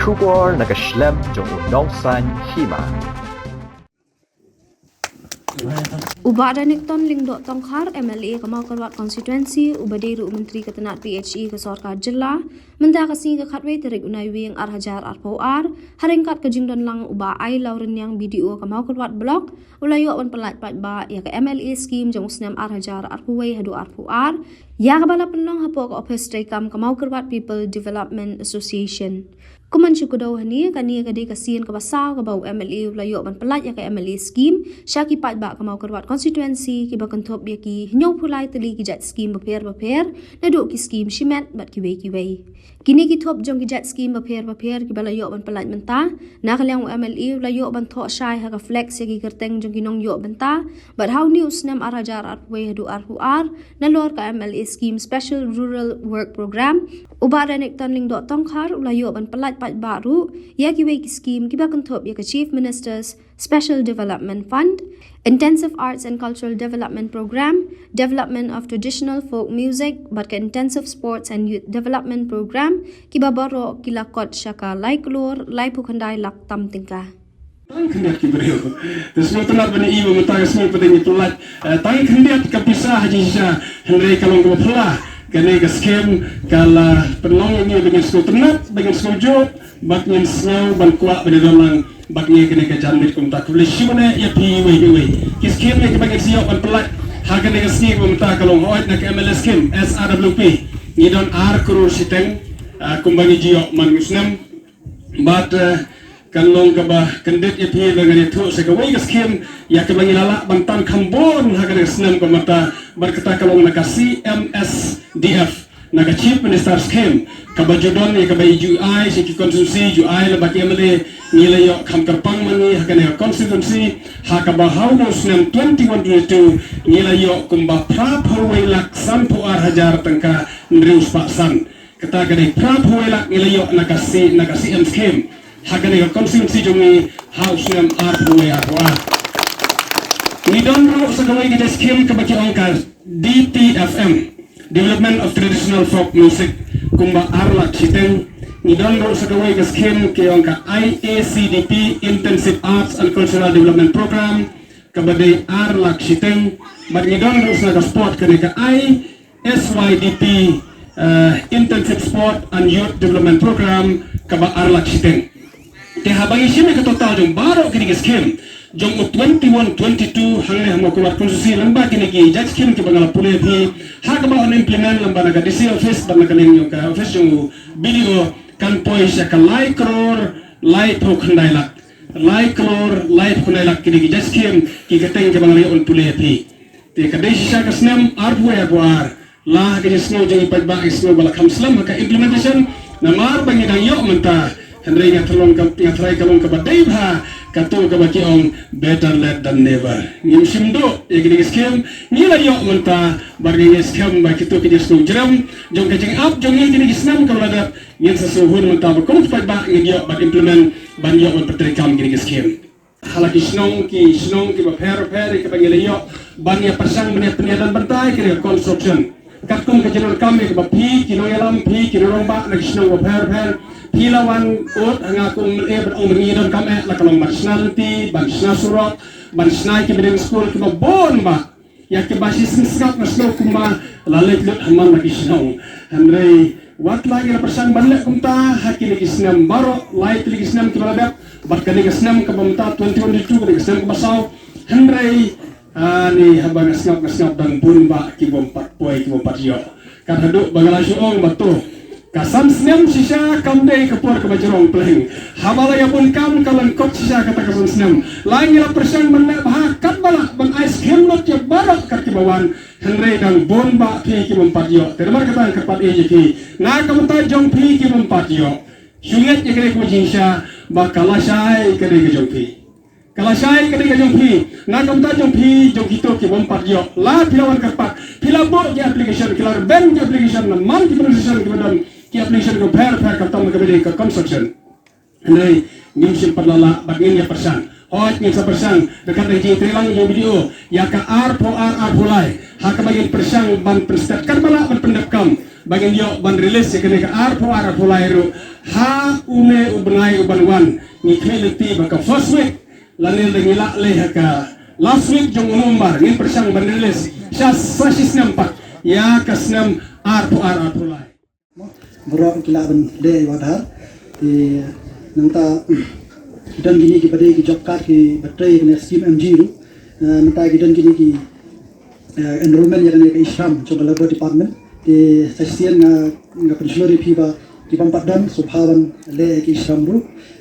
Shubor nakaslem jong unongsan hima. Ubada Nikton Lingdo Tongkhar MLA Kamal Karwat Constituency Ubadiru Menteri Ketenat PHE ke Sorkar Jilla Mentah kasih ke Khatwe Terik Unai Wing Arhajar Arpoar Haringkat ke Jingdon Lang Uba Ai Lauren Yang BDO Kamal Karwat Blok Ulayu Awan Pelat Pat Ba Ya ke MLA Scheme Jong Usnam Arhajar Arpuway Hadu Arpoar Ya ke Bala Penlong Hapo ke Office Traikam Kamal Karwat People Development Association Kuman syukudau hani kani kadi kasian ke pasau ke bau MLA ulayu ban pelat ya ke MLA scheme syaki pat ba ke mau kerwat constituency ki ba kentop dia ki nyau pulai teli ki jat scheme beper na duk ki scheme shimet bat ki wei kini ki top jong ki jat scheme beper ki balayu ban pelat mentah na kalyang MLA ulayu ban tho syai ha ka flex ya ki kerteng jong ki nong yo benta but how news nam arajar arwe hadu arhuar na lor ka MLA scheme special rural work program ubara nek tanling dot tongkhar ulayu ban pelat pat baru ya ki wei scheme ki ba kentop ya ke Chief Minister's Special Development Fund, Intensive Arts and Cultural Development Program, Development of Traditional Folk Music, but ke Intensive Sports and Youth Development Program, ki ba baro ki lakot syaka lai kelur, lai pukandai lak tam tingkah. Kendiat ki beriu. Semua tenat bani ibu mentang semua penting itulah. Tang kendiat kapisah haji sya Henry kalong ke pelah. Kini ke skem kala penolong ini dengan skul tenat, dengan skul job, baknya senyau ban kuat pada dalam baknya kini ke jambit kumta kulis shimane ya piwe. Kis skem ni kebagai siap ban pelat. Hakan dengan skem kumta kalong hoat nak MLS skem SRWP. Ni don ar kurur siteng kumbangi jiok man muslim. But kalong kaba kendit ya piwe dengan itu sekawai ke skem ya kebangi lalak bantan kambon hakan dengan senam kumta berkata kalong nak CMSDF naga Chief Minister Scheme kabajodon ni kabai UI siki konsumsi UI la baki amale nila yo kam karpang mani hakane constituency hakaba haunus nam 2122 nila yo kumba prap hawai lak sampu hajar tangka nrius paksan kata kadai prap hawai lak nila yo naga CM Scheme hakane constituency jongi house nam hawai arwa ni don ro sakawai kita scheme kabaki ongkar DTFM Development of Traditional Folk Music kumba arlak siteng nidon ro sakawai ke scheme ke angka IACDP Intensive Arts and Cultural Development Program kabadai arlak siteng bad nidon ro saka sport ke ISYDP Intensive Sport and Youth Development Program kaba arlak siteng te habangi sime ke total jong baro kini ke scheme jong 21-22 hangre hamo kuat konstitusi lamba kini ki judge kim ki bangala pule phi hak ba on implement lamba naga DC office ban naga ning ka office jong video kan poi sha ka like crore like to khandai lak like crore like khandai lak kini ki judge kim ki gateng ki bangala on pule phi te ka dei sha ka snam arbu ar la ka snow jong ipat ba snow bala kham slam ka implementation namar bangi dang yo menta Henry nga tolong ka try kalong ka badai ba kato ka baki ong better late than never ngim simdo igni skem nila yo menta bargi skem ba kito ki disno jram jong ka jing up jong igni snam ka lada ngin sa suhun menta ba kom fight ba ngin yo ba implement ban yo on patri kam igni skem halaki snong ki ba per ki bangile yo ban ya persang mene peniadan bantai ki construction katkum ka jenor kami ka ba pi ki no yalam pi ki no ba na snong ba per Hilawan ut hangakung berong mengidon kami la kalong nationality bansna surot bansna ki bedeng school ki bon ba ya ki basis skap na snow kuma lalit lut haman lagi snow Henry wat lagi la persang banlek kumta hakini ki snam baro light lagi snam ki balabak bat kani ki snam ka bamta 2022 ki snam ka basaw Henry ni habang snap dan bun ba ki bom pat poi ki bom pat yo kan haduk bangala syong batu Kasam senam sisa kamdei kapur ke bajarong peleng. Habala ya pun kam kalan kok sisa kata kasam senam. Lain la persang mendak bah kat bala ban ice cream lot ya barak kat kibawan. Henry dan bomba pi ki mempat yo. Termar kata kepat e ki. Na kamta jong pi ki mempat yo. Syunget ye kene ko jinsa ba kalasai kene ke jong pi. Kalasai kene ke jong pi. Na kamta jong pi jong kito ki mempat yo. La pilawan kepat. Pilabo ki application kilar ben ki application na man ki pronunciation ki badan ki application ko per ka tam ka bede ka construction nei ngim sim padlala bagin ya persan Hoj ni persang dekat dengan telang yang video ya ka ar pulai hak bagi persang ban perstat kan bala ban pendekam bagi yo ban rilis ya kena ka ar pulai ru ha une ubenai ubanwan ni kmeleti baka first week lanil ngila le haka last week jong umbar ni persang ban rilis sasis nampak ya kasnam ar pulai Borok kila ban le wadar di nanta dan gini ki pada ki job card ki battery ki scheme MG ru nanta ki dan gini ki enrollment yang ke Islam coba labor department di sesian nga pensiunari piba ki pampat dan subhawan le ki Islam ru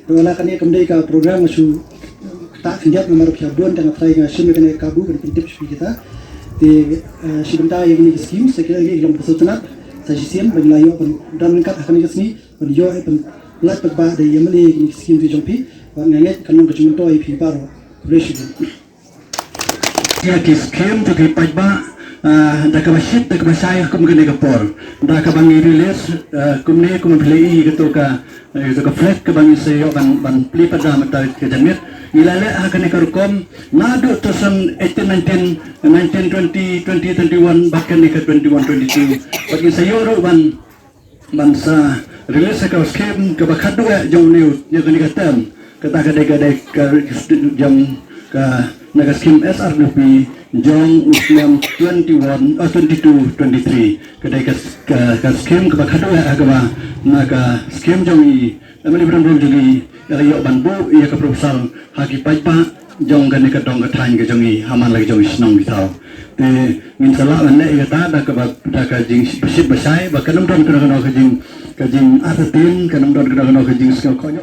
wala kan kemdai ka program su tak kendiat nomor piaduan dan trai nga sim kan kabu kan tip kita di sibenta yang ni scheme sekira ki yang pesutanat sesian bagi layo dan kat akan ke sini bagi yo lat pagba de yemali ni scheme di jompi nganget kanong kecunto ai pi paro reshidu ya ki scheme to ki pagba da ka basit da ka basay kum gane ka por da ka bangi release kumne kum play to ka flat ka bangi se yo ban pli pada mata ke jamit ilale akan ka rukom nado to san 18 19 20 21 bahkan ni ka 21 22 bagi sayo ban sa release ka scheme ka bakhadu jong new ya kan katam kata kadai jam ka naga scheme SRDP jong uslam 21 22 23 kadai ka scheme ka bakhadu agama naga scheme jong i amani bram jogi ya banbu ya ka proposal haki paipa jong kan ka dong ka thain ka jong i haman lagi jong snong bitau te min sala ane ya ta da ka jing besit basai ba kanam don ka jing atatin kanam don ka jing ska konyo